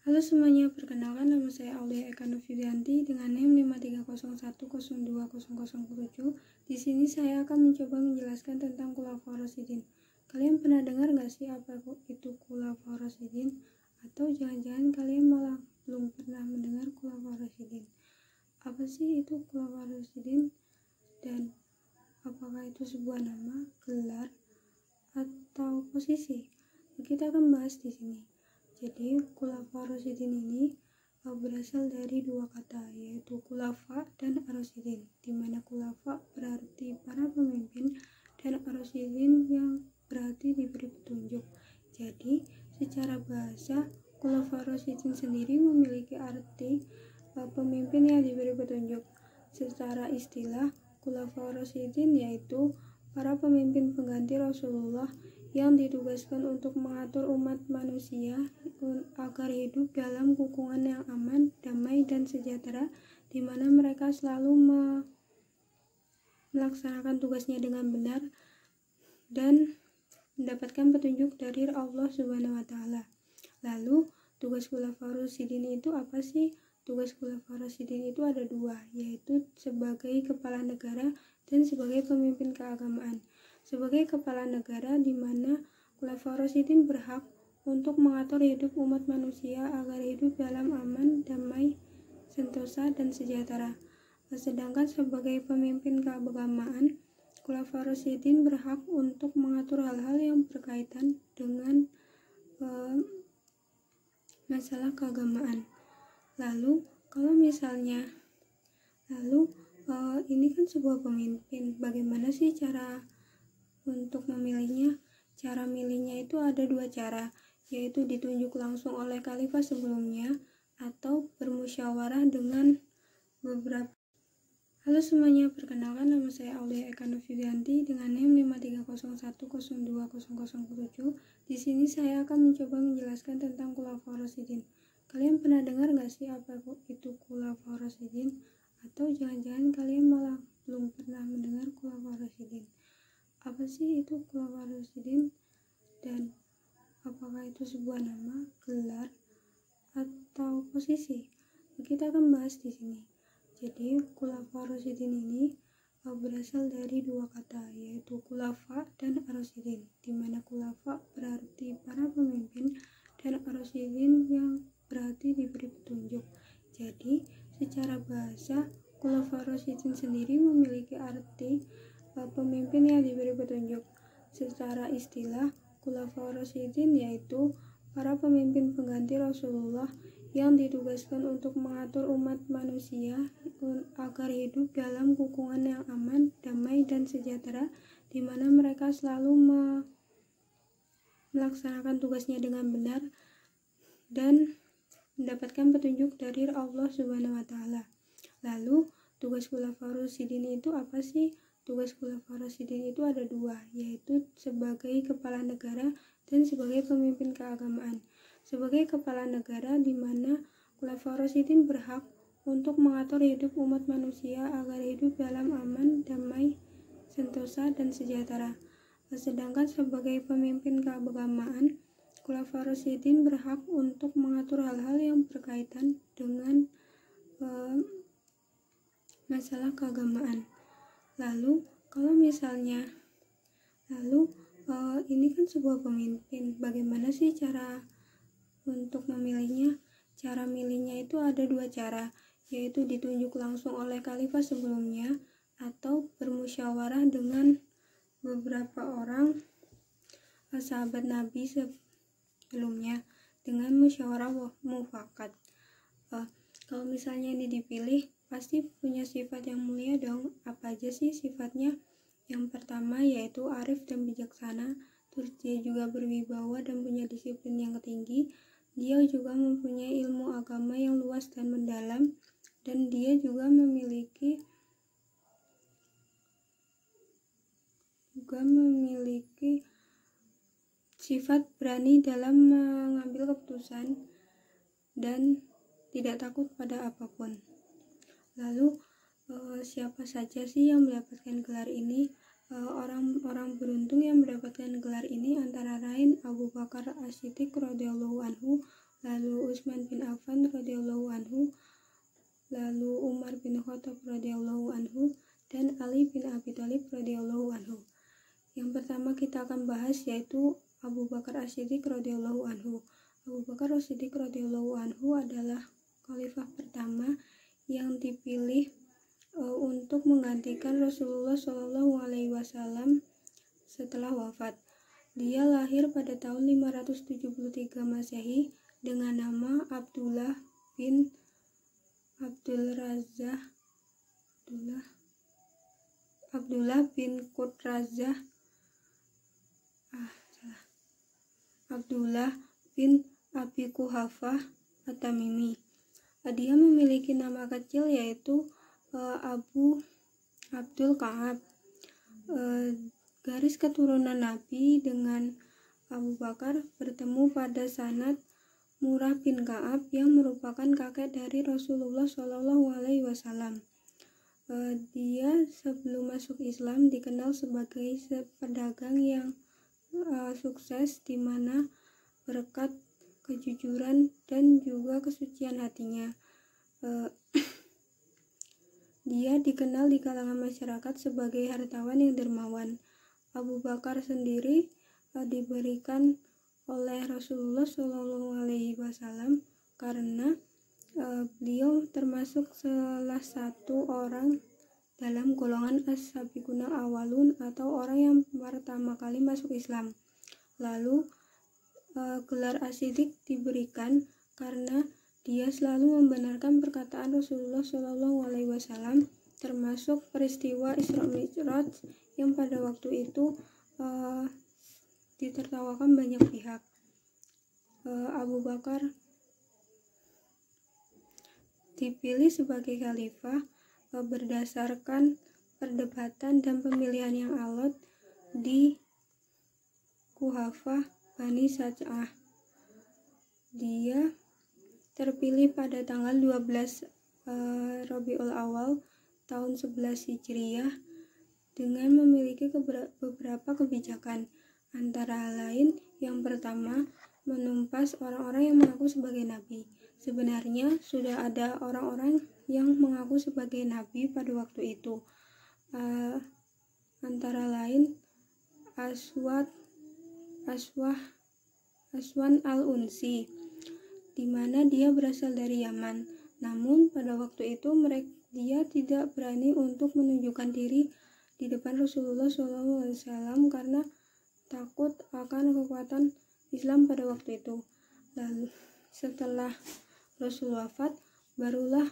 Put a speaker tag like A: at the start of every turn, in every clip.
A: Halo semuanya, perkenalkan nama saya Aulia Eka Novianti dengan NIM 5301020007. Di sini saya akan mencoba menjelaskan tentang kulaforosidin. Kalian pernah dengar nggak sih apa itu kulaforosidin? Atau jangan-jangan kalian malah belum pernah mendengar kulaforosidin? Apa sih itu kulaforosidin? Dan apakah itu sebuah nama, gelar, atau posisi? Kita akan bahas di sini. Jadi kulaforosidin ini berasal dari dua kata, yaitu kulafa dan arosidin, di mana kulafa berarti para pemimpin dan arosidin yang berarti diberi petunjuk. Jadi secara bahasa kulaforosidin sendiri memiliki arti pemimpin yang diberi petunjuk. Secara istilah, kulaforosidin yaitu para pemimpin pengganti Rasulullah yang ditugaskan untuk mengatur umat manusia agar hidup dalam lingkungan yang aman, damai, dan sejahtera, di mana mereka selalu melaksanakan tugasnya dengan benar dan mendapatkan petunjuk dari Allah Subhanahu wa Ta'ala. Lalu, tugas kulaforosidin itu apa sih? Tugas kulaforosidin itu ada dua, yaitu sebagai kepala negara dan sebagai pemimpin keagamaan. Sebagai kepala negara, di mana kulaforosidin berhak untuk mengatur hidup umat manusia agar hidup dalam aman, damai, sentosa, dan sejahtera. Sedangkan sebagai pemimpin keagamaan, kulaforosidin berhak untuk mengatur hal-hal yang berkaitan dengan masalah keagamaan. Lalu, kalau misalnya, ini kan sebuah pemimpin, bagaimana sih cara untuk memilihnya? Cara milihnya itu ada dua cara, yaitu ditunjuk langsung oleh khalifah sebelumnya atau bermusyawarah dengan beberapa. Halo semuanya, perkenalkan nama saya Aulia Eka Novianti dengan NIM 5301020007. Di sini saya akan mencoba menjelaskan tentang kulaforosidin. Kalian pernah dengar nggak sih apa itu kulaforosidin? Atau jangan-jangan kalian malah belum pernah mendengar kulaforosidin? Apa sih itu kulaforosidin? Dan apakah itu sebuah nama, gelar, atau posisi? Kita akan bahas di sini. Jadi kulaforosidin ini berasal dari dua kata, yaitu kulafa dan arosidin, di mana kulafa berarti para pemimpin dan arosidin yang berarti diberi petunjuk. Jadi secara bahasa kulaforosidin sendiri memiliki arti pemimpin yang diberi petunjuk. Secara istilah, kulaforosidin yaitu para pemimpin pengganti Rasulullah yang ditugaskan untuk mengatur umat manusia agar hidup dalam lingkungan yang aman, damai, dan sejahtera, di mana mereka selalu melaksanakan tugasnya dengan benar dan mendapatkan petunjuk dari Allah Subhanahu wa Ta'ala. Lalu, tugas kulaforosidin itu apa sih? Tugas kulaforosidin itu ada dua, yaitu sebagai kepala negara dan sebagai pemimpin keagamaan. Sebagai kepala negara, di mana kulaforosidin berhak untuk mengatur hidup umat manusia agar hidup dalam aman, damai, sentosa, dan sejahtera. Sedangkan sebagai pemimpin keagamaan, kulaforosidin berhak untuk mengatur hal-hal yang berkaitan dengan masalah keagamaan. Lalu, kalau misalnya, ini kan sebuah pemimpin, bagaimana sih cara untuk memilihnya? Cara milihnya itu ada dua cara, yaitu ditunjuk langsung oleh khalifah sebelumnya atau bermusyawarah dengan beberapa orang sahabat Nabi sebelumnya dengan musyawarah mufakat. Kalau misalnya ini dipilih, pasti punya sifat yang mulia dong. Apa aja sih sifatnya? Yang pertama yaitu arif dan bijaksana, terus dia juga berwibawa dan punya disiplin yang tinggi. Dia juga mempunyai ilmu agama yang luas dan mendalam, dan dia juga memiliki sifat berani dalam mengambil keputusan dan tidak takut pada apapun. Lalu siapa saja sih yang mendapatkan gelar ini? Orang-orang beruntung yang mendapatkan gelar ini antara lain Abu Bakar As-Siddiq radhiyallahu anhu, lalu Utsman bin Affan radhiyallahu anhu, lalu Umar bin Khattab radhiyallahu anhu, dan Ali bin Abi Thalib radhiyallahu anhu. Yang pertama kita akan bahas yaitu Abu Bakar As-Siddiq radhiyallahu anhu. Abu Bakar As-Siddiq radhiyallahu anhu adalah khalifah pertama yang dipilih untuk menggantikan Rasulullah Shallallahu Alaihi Wasallam setelah wafat. Dia lahir pada tahun 573 Masehi dengan nama Abdullah bin Qutrazah Abdullah bin Abi Quhafah At-Tamimi. Dia memiliki nama kecil yaitu Abu Abdul Ka'ab. Garis keturunan Nabi dengan Abu Bakar bertemu pada sanad Murrah bin Ka'ab yang merupakan kakek dari Rasulullah Shallallahu Alaihi Wasallam. Dia sebelum masuk Islam dikenal sebagai pedagang yang sukses, di mana berkat kejujuran dan juga kesucian hatinya. Dia dikenal di kalangan masyarakat sebagai hartawan yang dermawan. Abu Bakar sendiri diberikan oleh Rasulullah Shallallahu Alaihi Wasallam karena beliau termasuk salah satu orang dalam golongan as-sabiqunal awalun atau orang yang pertama kali masuk Islam. Lalu gelar As-Siddiq diberikan karena dia selalu membenarkan perkataan Rasulullah Shallallahu Alaihi Wasallam, termasuk peristiwa Isra Mi'raj yang pada waktu itu ditertawakan banyak pihak. Abu Bakar dipilih sebagai khalifah berdasarkan perdebatan dan pemilihan yang alot di Kuhafah Bani Saj'ah. Dia terpilih pada tanggal 12 Rabiul Awal tahun 11 Hijriah dengan memiliki beberapa kebijakan, antara lain yang pertama, menumpas orang-orang yang mengaku sebagai nabi. Sebenarnya sudah ada orang-orang yang mengaku sebagai nabi pada waktu itu, antara lain Aswan al-Unsi, di mana dia berasal dari Yaman. Namun pada waktu itu dia tidak berani untuk menunjukkan diri di depan Rasulullah SAW karena takut akan kekuatan Islam pada waktu itu. Lalu setelah Rasul wafat, barulah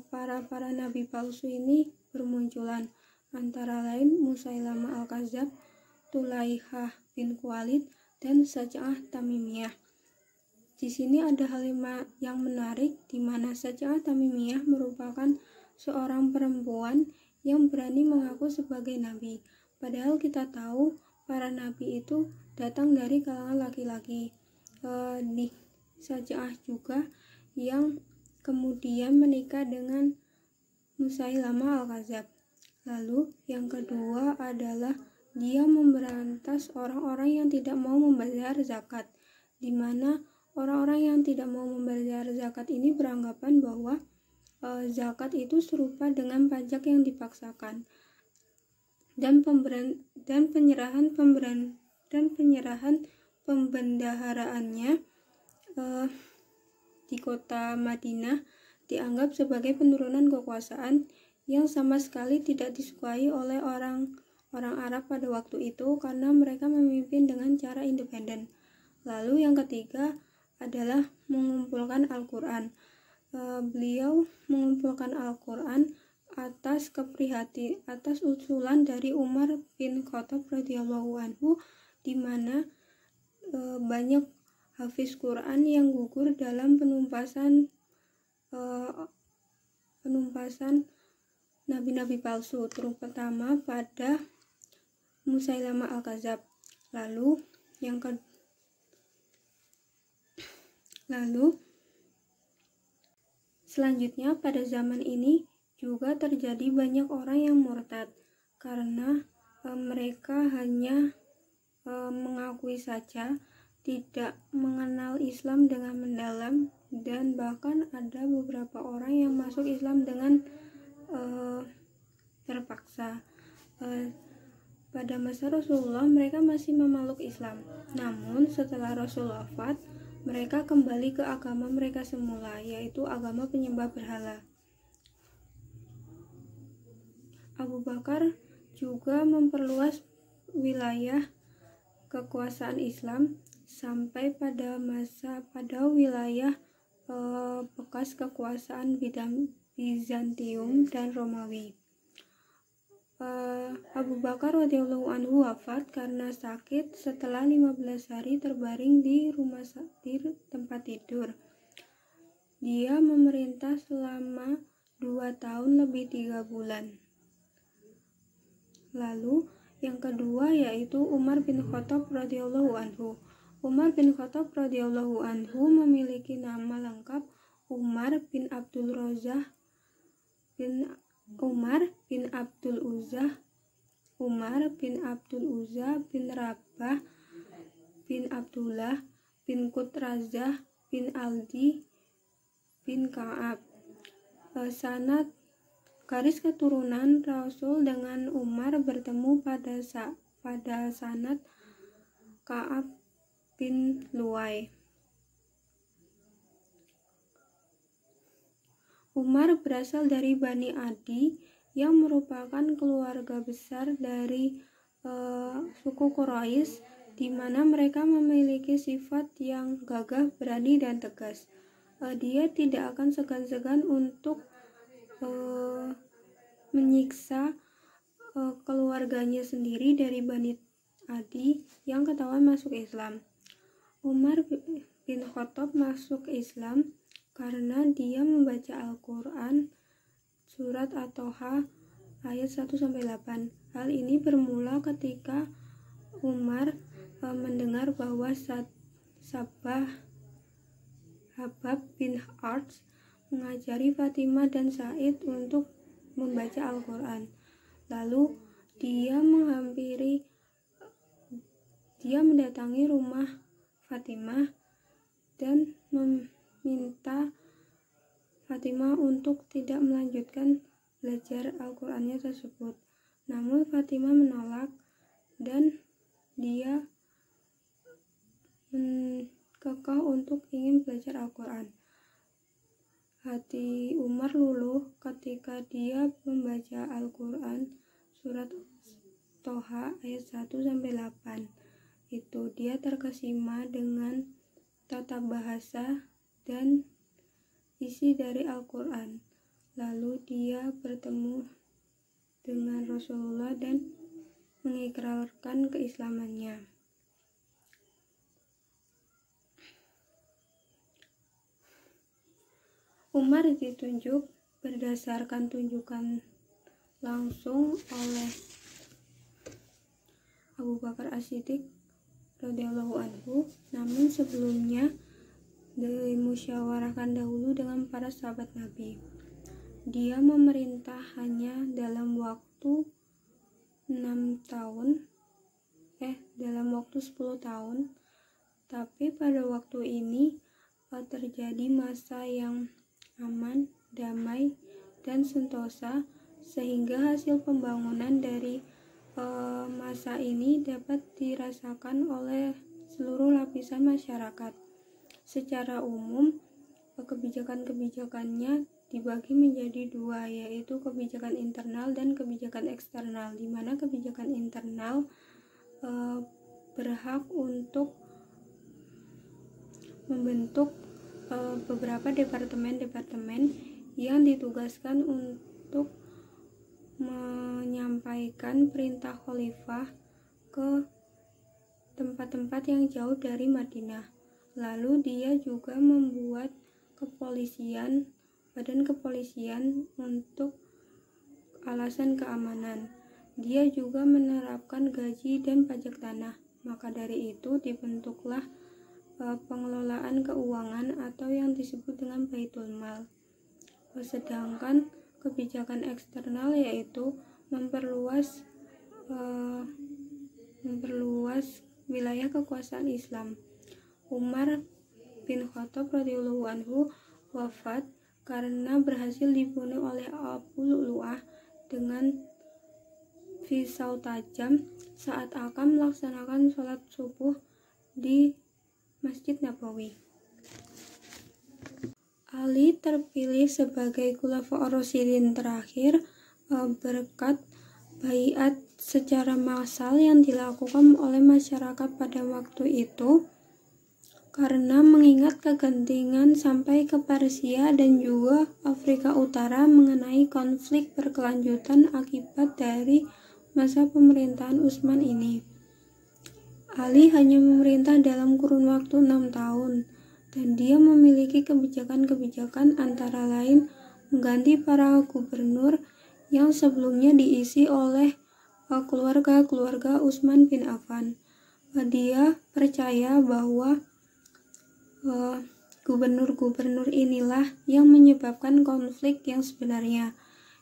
A: para nabi palsu ini bermunculan, antara lain Musailamah al-Kadzab, Tulaihah bin Khuwailid, dan Saj'ah Tamimiyah. Di sini ada hal yang menarik, di mana Saj'ah Tamimiyah merupakan seorang perempuan yang berani mengaku sebagai nabi. Padahal kita tahu para nabi itu datang dari kalangan laki-laki. Di Saj'ah juga yang kemudian menikah dengan Musailamah al-Kadzab. Lalu yang kedua adalah dia memberantas orang-orang yang tidak mau membayar zakat, di mana orang-orang yang tidak mau membayar zakat ini beranggapan bahwa zakat itu serupa dengan pajak yang dipaksakan, dan penyerahan pembendaharaannya di kota Madinah dianggap sebagai penurunan kekuasaan yang sama sekali tidak disukai oleh orang Arab pada waktu itu karena mereka memimpin dengan cara independen. Lalu yang ketiga adalah mengumpulkan Al-Quran. Beliau mengumpulkan Al-Quran atas usulan dari Umar bin Khattab radhiyallahu anhu, di mana banyak hafiz Quran yang gugur dalam penumpasan nabi-nabi palsu, terutama pada Musailamah al-Kadzab. Lalu selanjutnya pada zaman ini juga terjadi banyak orang yang murtad karena mereka hanya mengakui saja tidak mengenal Islam dengan mendalam, dan bahkan ada beberapa orang yang masuk Islam dengan terpaksa. Pada masa Rasulullah mereka masih memeluk Islam, namun setelah Rasul wafat mereka kembali ke agama mereka semula, yaitu agama penyembah berhala. Abu Bakar juga memperluas wilayah kekuasaan Islam sampai pada wilayah bekas kekuasaan Bizantium dan Romawi. Abu Bakar radhiyallahu anhu wafat karena sakit setelah 15 hari terbaring di tempat tidur. Dia memerintah selama 2 tahun lebih 3 bulan. Lalu yang kedua yaitu Umar bin Khattab radhiyallahu anhu. Umar bin Khattab radhiyallahu anhu memiliki nama lengkap Umar bin Abdul Uzza bin Rabah bin Abdullah bin Qutrazah bin Aldi bin Ka'ab. Sanad garis keturunan Rasul dengan Umar bertemu pada sanad Ka'ab bin Luwai. Umar berasal dari Bani Adi yang merupakan keluarga besar dari suku Quraisy, di mana mereka memiliki sifat yang gagah, berani, dan tegas. Dia tidak akan segan-segan untuk menyiksa keluarganya sendiri dari Bani Adi yang ketahuan masuk Islam. Umar bin Khattab masuk Islam karena dia membaca Al-Quran surat At-Toha ayat 1-8. Hal ini bermula ketika Umar mendengar bahwa Habab bin Arts mengajari Fatimah dan Said untuk membaca Al-Quran. Lalu dia mendatangi rumah Fatimah dan meminta Fatimah untuk tidak melanjutkan belajar Al-Qurannya tersebut. Namun Fatimah menolak dan dia kekeh untuk ingin belajar Al-Quran. Hati Umar luluh ketika dia membaca Al-Quran surat Toha ayat 1-8. Itu dia terkesima dengan tata bahasa dan isi dari Al-Quran. Lalu dia bertemu dengan Rasulullah dan mengikrarkan keislamannya. Umar ditunjuk berdasarkan tunjukan langsung oleh Abu Bakar As-Siddiq radhiyallahu anhu, namun sebelumnya dimusyawarahkan dahulu dengan para sahabat Nabi. Dia memerintah hanya dalam waktu 10 tahun, tapi pada waktu ini terjadi masa yang aman, damai, dan sentosa, sehingga hasil pembangunan dari masa ini dapat dirasakan oleh seluruh lapisan masyarakat. Secara umum, kebijakan-kebijakannya dibagi menjadi dua, yaitu kebijakan internal dan kebijakan eksternal, di mana kebijakan internal berhak untuk membentuk beberapa departemen-departemen yang ditugaskan untuk menyampaikan perintah khalifah ke tempat-tempat yang jauh dari Madinah. Lalu dia juga membuat badan kepolisian untuk alasan keamanan. Dia juga menerapkan gaji dan pajak tanah. Maka dari itu dibentuklah pengelolaan keuangan atau yang disebut dengan Baitul Mal. Sedangkan kebijakan eksternal yaitu memperluas wilayah kekuasaan Islam. Umar bin Khattab radhiyallahu anhu wafat karena berhasil dibunuh oleh Abu Lu'lu'ah dengan pisau tajam saat akan melaksanakan sholat subuh di Masjid Nabawi. Ali terpilih sebagai Khulafaur Rasyidin terakhir berkat baiat secara massal yang dilakukan oleh masyarakat pada waktu itu, karena mengingat kegentingan sampai ke Persia dan juga Afrika Utara mengenai konflik berkelanjutan akibat dari masa pemerintahan Utsman ini. Ali hanya memerintah dalam kurun waktu 6 tahun, dan dia memiliki kebijakan-kebijakan antara lain mengganti para gubernur yang sebelumnya diisi oleh keluarga Utsman bin Affan. Dia percaya bahwa gubernur-gubernur inilah yang menyebabkan konflik yang sebenarnya.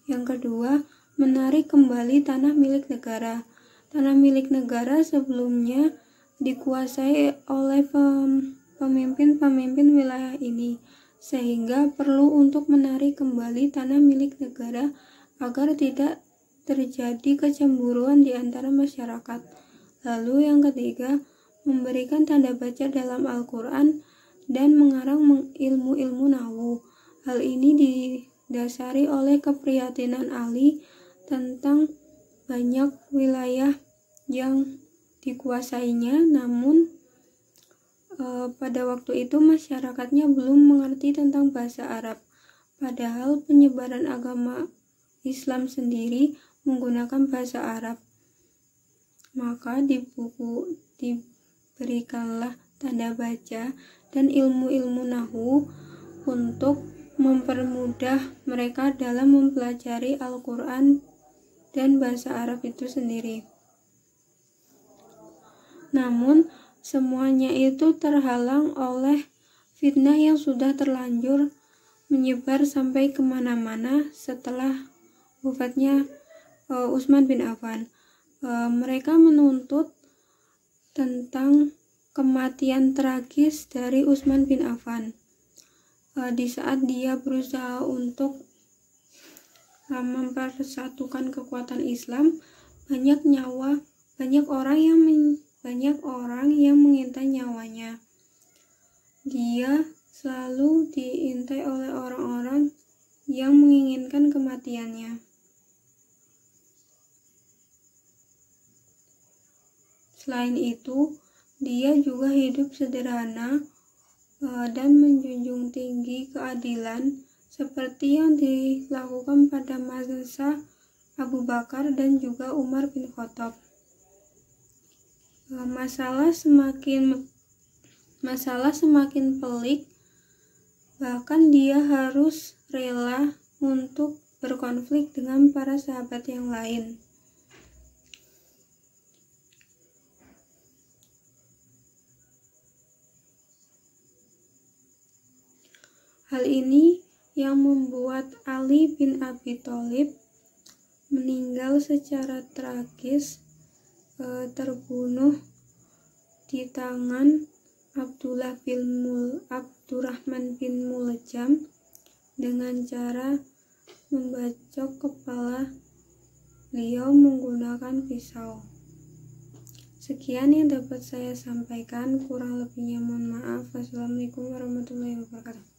A: Yang kedua, menarik kembali tanah milik negara. Tanah milik negara sebelumnya dikuasai oleh pemimpin-pemimpin wilayah ini, sehingga perlu untuk menarik kembali tanah milik negara agar tidak terjadi kecemburuan di antara masyarakat. Lalu yang ketiga, memberikan tanda baca dalam Al-Quran dan mengarang ilmu-ilmu nahwu. Hal ini didasari oleh keprihatinan Ali tentang banyak wilayah yang dikuasainya, namun pada waktu itu masyarakatnya belum mengerti tentang bahasa Arab, padahal penyebaran agama Islam sendiri menggunakan bahasa Arab. Maka diberikanlah tanda baca dan ilmu-ilmu nahwu untuk mempermudah mereka dalam mempelajari Al-Quran dan bahasa Arab itu sendiri. Namun semuanya itu terhalang oleh fitnah yang sudah terlanjur menyebar sampai kemana-mana setelah wafatnya Utsman bin Affan. Mereka menuntut tentang kematian tragis dari Utsman bin Affan. Di saat dia berusaha untuk mempersatukan kekuatan Islam, banyak orang yang mengintai nyawanya. Dia selalu diintai oleh orang-orang yang menginginkan kematiannya. Selain itu, dia juga hidup sederhana dan menjunjung tinggi keadilan seperti yang dilakukan pada masa Abu Bakar dan juga Umar bin Khattab. Masalah semakin pelik, bahkan dia harus rela untuk berkonflik dengan para sahabat yang lain. Hal ini yang membuat Ali bin Abi Thalib meninggal secara tragis, terbunuh di tangan Abdurrahman bin Muljam dengan cara membacok kepala beliau menggunakan pisau. Sekian yang dapat saya sampaikan, kurang lebihnya mohon maaf. Wassalamualaikum warahmatullahi wabarakatuh.